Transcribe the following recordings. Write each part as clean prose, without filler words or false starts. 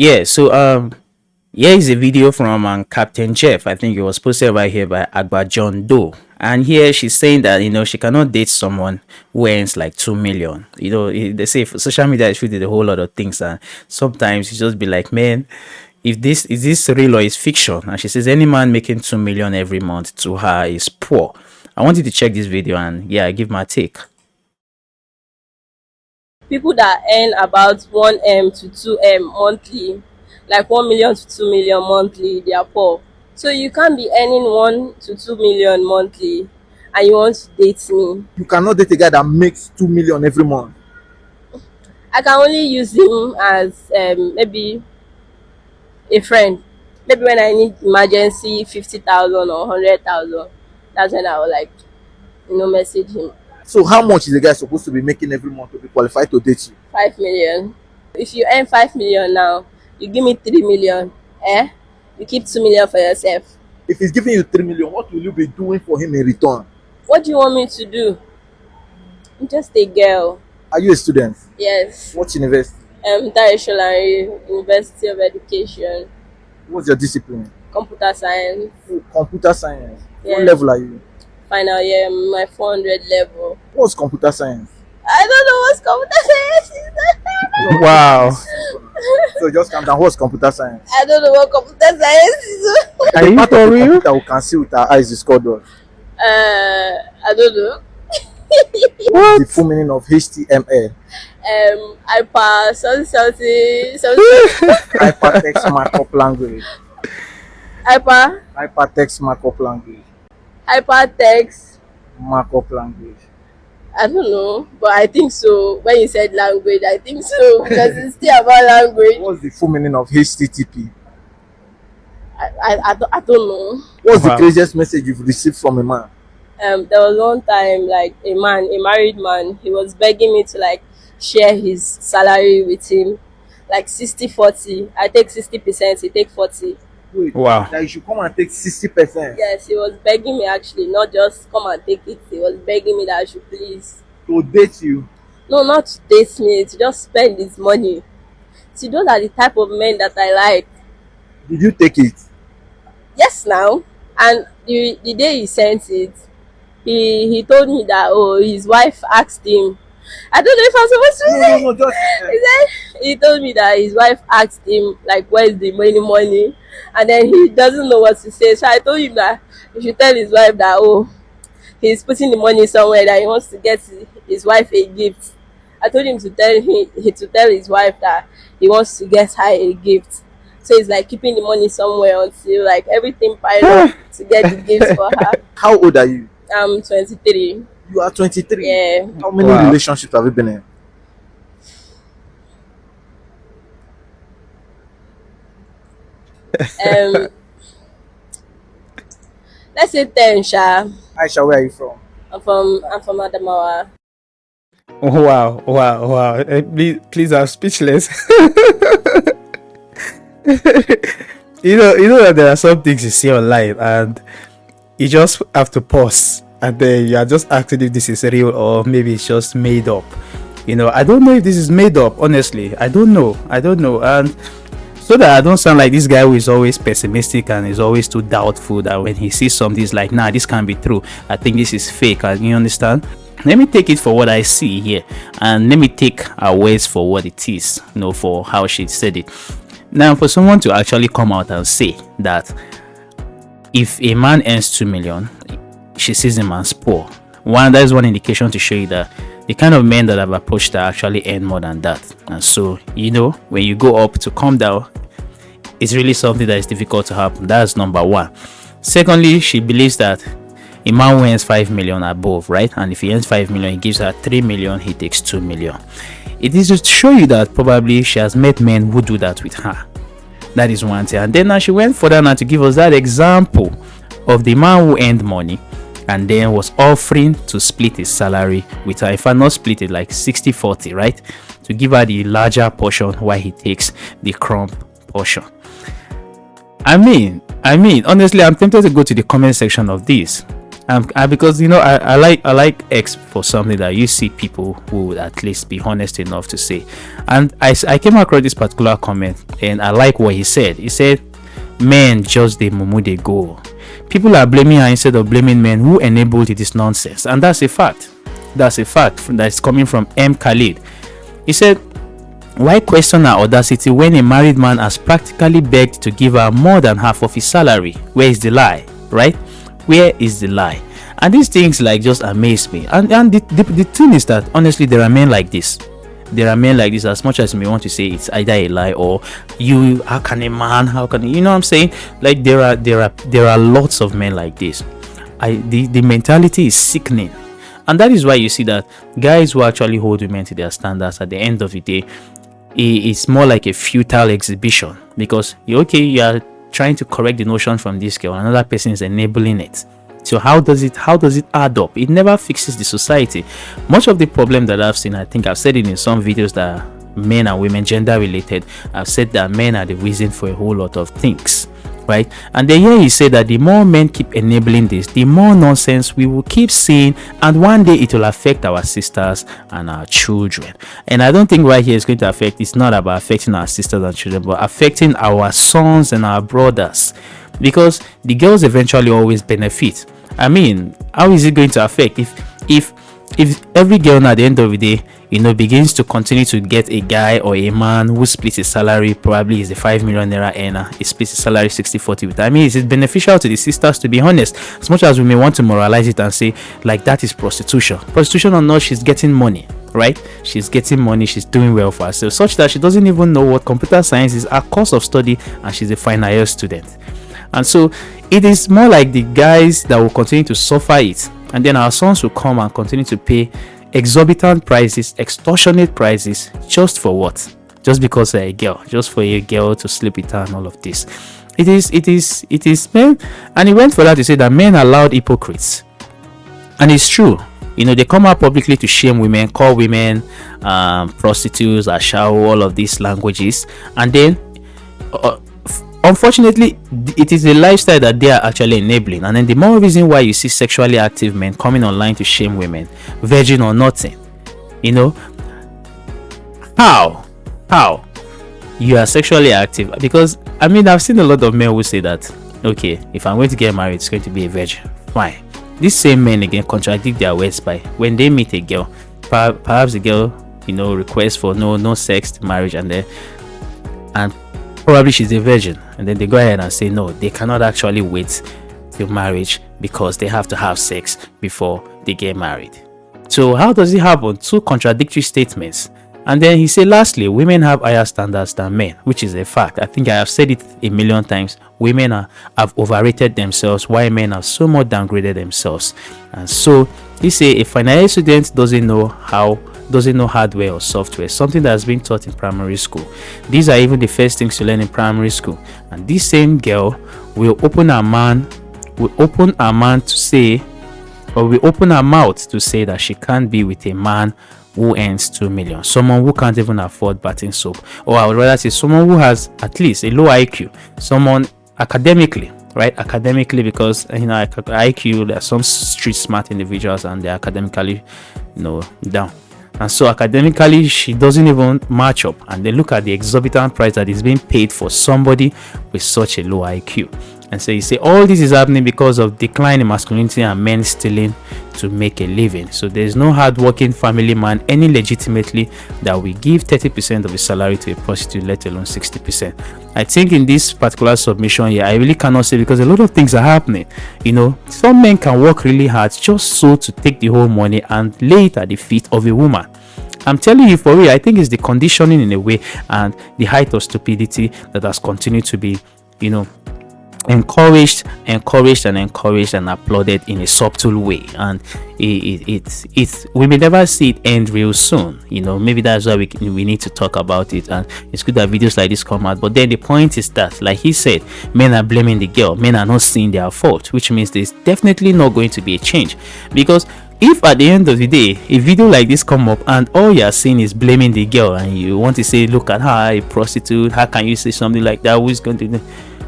Yeah, so here is a video from Captain Jeff. I think it was posted right here by Agba John Doe. And here she's saying that she cannot date someone who earns like 2 million. They say social media is filled with a whole lot of things, and sometimes you just be like, man, if this is this real or is fiction? And she says any man making 2 million every month to her is poor. I want you to check this video and yeah, give my take. People that earn about 1M to 2M monthly, like 1 million to 2 million monthly, they are poor. So you can't be earning 1 to 2 million monthly and you want to date me. You cannot date a guy that makes 2 million every month. I can only use him as maybe a friend. Maybe when I need emergency 50,000 or 100,000, that's when I will message him. So how much is a guy supposed to be making every month to be qualified to date you? 5 million. If you earn 5 million now, you give me 3 million, you keep 2 million for yourself. If he's giving you 3 million, what will you be doing for him in return? What do you want me to do? I'm just a girl. Are you a student? Yes. What university? Naira University of Education. What's your discipline? Computer science. Oh, computer science. Yeah. What level are you? Final year, my 400 level. What's computer science? I don't know what's computer science is. Wow. So just calm down. What's computer science? I don't know what computer science is. Are you Part for of real? computer we can see with our eyes is called what? I don't know. The full meaning of HTML. Hyper something. Hypertext markup language. Hypertext markup language. Hypertext. Markup language. I don't know, but I think so. When you said language, I think so because it's still about language. What's the full meaning of HTTP? I don't know. What's Wow. the craziest message you've received from a man? There was one time like a married man, he was begging me to share his salary with him, like 60-40. I take 60%, he take 40. Wait, Wow. that you should come and take 60% Yes, he was begging me actually, not just come and take it. He was begging me that I should please. to date you. No, not to date me, to just spend his money. See, those are the type of men that I like. Did you take it? Yes, now. And the day he sent it, he told me that his wife asked him. I don't know if I'm supposed to say. No, just He told me that his wife asked him where's the money, and then he doesn't know what to say. So I told him that he should tell his wife that he's putting the money somewhere, that he wants to get his wife a gift. I told him to tell his wife that he wants to get her a gift. So he's keeping the money somewhere until everything piled up to get the gift for her. How old are you? I'm 23. You are 23. Yeah. How many Wow. relationships have you been in? Let's say 10, Sha. Aisha, where are you from? I'm from Adamawa. Wow. Please, I'm speechless. you know that there are some things you see online and you just have to pause and then you are just asking if this is real or maybe it's just made up. I don't know if this is made up, honestly. I don't know. And so that I don't sound like this guy who is always pessimistic and is always too doubtful that when he sees something, he's like, nah, this can't be true. I think this is fake. And you understand? Let me take it for what I see here, and let me take her words for what it is, for how she said it. Now, for someone to actually come out and say that if a man earns 2 million, she sees him as poor. That is one indication to show you that the kind of men that have approached her actually earn more than that. And so, when you go up to come down, it's really something that is difficult to happen. That's number one. Secondly, she believes that a man who earns 5 million above, right? And if he earns 5 million, he gives her 3 million, he takes 2 million. It is just to show you that probably she has met men who do that with her. That is one thing. And then now she went further now to give us that example of the man who earned money and then was offering to split his salary with her. If I not split it, like 60-40, right? To give her the larger portion while he takes the crumb portion. I mean, honestly, I'm tempted to go to the comment section of this Because I like X for something that you see people who would at least be honest enough to say. And I came across this particular comment, and I like what he said. He said, men just the mumu they go. People are blaming her instead of blaming men who enabled this nonsense. And that's a fact. That's a fact that's coming from M. Khalid. He said, why question her audacity when a married man has practically begged to give her more than half of his salary? Where is the lie? Right? Where is the lie? And these things like just amaze me. And the thing is that honestly, there are men like this. There are men like this. As much as you may want to say it's either a lie or you, how can a man, how can you know what I'm saying? Like there are lots of men like this. The mentality is sickening. And that is why you see that guys who actually hold women to their standards, at the end of the day, it's more like a futile exhibition, because you are trying to correct the notion from this girl, another person is enabling it. So how does it add up? It never fixes the society. Much of the problem that I've seen, I think I've said it in some videos, that men and women, gender related, I've said that men are the reason for a whole lot of things, right? And then here he said that the more men keep enabling this, the more nonsense we will keep seeing, and one day it will affect our sisters and our children. And I don't think right here is going to affect, it's not about affecting our sisters and children, but affecting our sons and our brothers, because the girls eventually always benefit. I mean, how is it going to affect if every girl at the end of the day, begins to continue to get a guy or a man who splits his salary, probably is a 5 million naira earner, he splits his salary 60-40 with. I mean, is it beneficial to the sisters? To be honest, as much as we may want to moralize it and say like that is prostitution or not, she's getting money, right? She's getting money, she's doing well for herself, such that she doesn't even know what computer science is, her course of study, and she's a final year student. And so it is more like the guys that will continue to suffer it, and then our sons will come and continue to pay exorbitant prices, extortionate prices, just for what? Just because they're a girl, just for a girl to sleep with her and all of this. It is men. And he went for that to say that men are loud hypocrites. And it's true. They come out publicly to shame women, call women prostitutes, ashawo, all of these languages, and then unfortunately it is a lifestyle that they are actually enabling. And then the more reason why you see sexually active men coming online to shame women, virgin or nothing. How you are sexually active? Because I mean, I've seen a lot of men who say that, okay, if I'm going to get married, it's going to be a virgin. Fine. These same men again contradict their words by when they meet a girl, perhaps the girl requests for no sex marriage, and probably she's a virgin, and then they go ahead and say no, they cannot actually wait till marriage because they have to have sex before they get married. So how does it happen? Two contradictory statements. And then he said, lastly, women have higher standards than men, which is a fact. I think I have said it a million times. Women have overrated themselves, while men have so much downgraded themselves. And so he say a final year student doesn't know hardware or software, something that has been taught in primary school. These are even the first things you learn in primary school. And this same girl will open her mouth to say that she can't be with a man who earns 2 million, someone who can't even afford bathing soap, or I would rather say someone who has at least a low IQ, someone academically, because IQ, there are some street smart individuals and they're academically down. And so academically she doesn't even match up, and they look at the exorbitant price that is being paid for somebody with such a low IQ. And so you say all this is happening because of decline in masculinity and men stealing to make a living. So there's no hardworking family man any legitimately that will give 30% of his salary to a prostitute, let alone 60%. I think in this particular submission here, I really cannot say, because a lot of things are happening. Some men can work really hard just so to take the whole money and lay it at the feet of a woman. I'm telling you for real, I think it's the conditioning in a way and the height of stupidity that has continued to be, encouraged and applauded in a subtle way, and it's we may never see it end real soon. Maybe that's why we need to talk about it, and it's good that videos like this come out. But then the point is that, like he said, men are blaming the girl, men are not seeing their fault, which means there's definitely not going to be a change. Because if at the end of the day a video like this come up and all you're seeing is blaming the girl, and you want to say, look at her, a prostitute, how can you say something like that, who's going to do?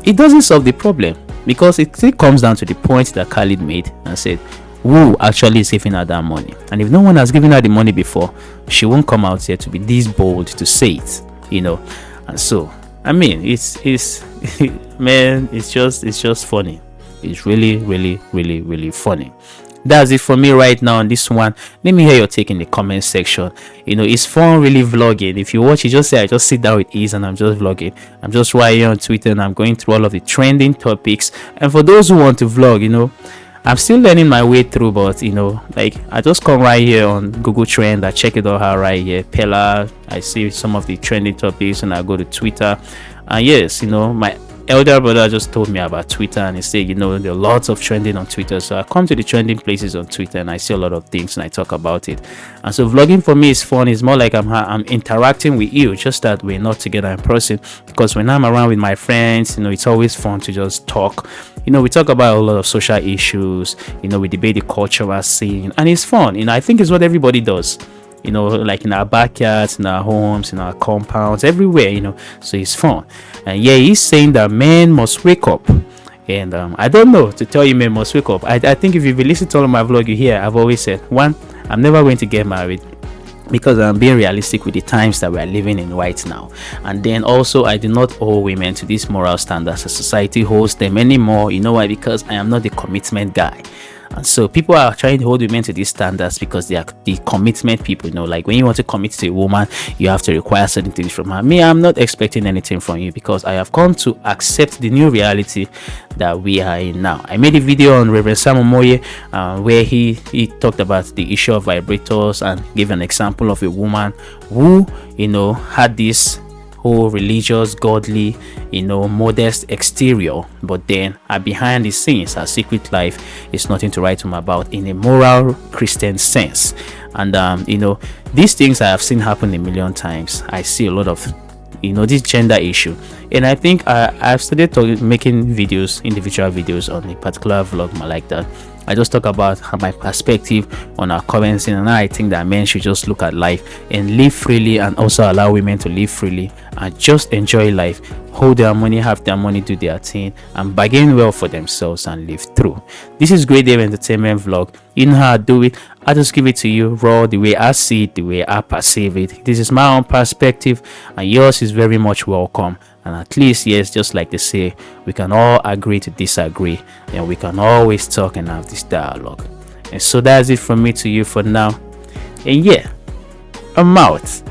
It doesn't solve the problem. because it still comes down to the point that Khalid made and said, who actually is giving her that money? And if no one has given her the money before, she won't come out here to be this bold to say it, And so, I mean, it's man, it's just funny. It's really, really, really, really funny. That's it for me right now on this one. Let me hear your take in the comment section. It's fun really vlogging. If you watch it, just say I just sit down with ease and I'm just vlogging. I'm just right here on Twitter and I'm going through all of the trending topics. And for those who want to vlog, I'm still learning my way through, but like I just come right here on Google Trend, I check it all out right here, Pella, I see some of the trending topics, and I go to Twitter. And yes, my elder brother just told me about Twitter, and he said, there are lots of trending on Twitter. So I come to the trending places on Twitter and I see a lot of things and I talk about it. And so vlogging for me is fun. It's more like I'm interacting with you, just that we're not together in person. Because when I'm around with my friends, it's always fun to just talk. We talk about a lot of social issues. We debate the cultural scene, and it's fun. I think it's what everybody does. Like in our backyards, in our homes, in our compounds, everywhere, so it's fun. And yeah, he's saying that men must wake up. And I don't know to tell you men must wake up. I think if you've listened to all of my vlog, you hear I've always said, one, I'm never going to get married, because I'm being realistic with the times that we're living in right now. And then also, I do not owe women to these moral standards as society holds them anymore. You know why? Because I am not the commitment guy. And so people are trying to hold women to these standards because they are the commitment people. Like when you want to commit to a woman, you have to require certain things from her. Me, I'm not expecting anything from you, because I have come to accept the new reality that we are in now. I made a video on Reverend Samuel Moye where he talked about the issue of vibrators and gave an example of a woman who had this whole religious, godly, modest exterior, but then behind the scenes, her secret life is nothing to write home about in a moral Christian sense. And these things I have seen happen a million times. I see a lot of this gender issue, and I think I've started making videos, individual videos on a particular vlog like that. I just talk about my perspective on our current scene, and I think that men should just look at life and live freely, and also allow women to live freely and just enjoy life, hold their money, have their money, do their thing, and bargain well for themselves and live through. This is Great Dave Entertainment Vlog. You know how I do it. I just give it to you raw, the way I see it, the way I perceive it. This is my own perspective, and yours is very much welcome. And at least, yes, just like they say, we can all agree to disagree, and we can always talk and have this dialogue. And so that's it from me to you for now. And yeah, I'm out.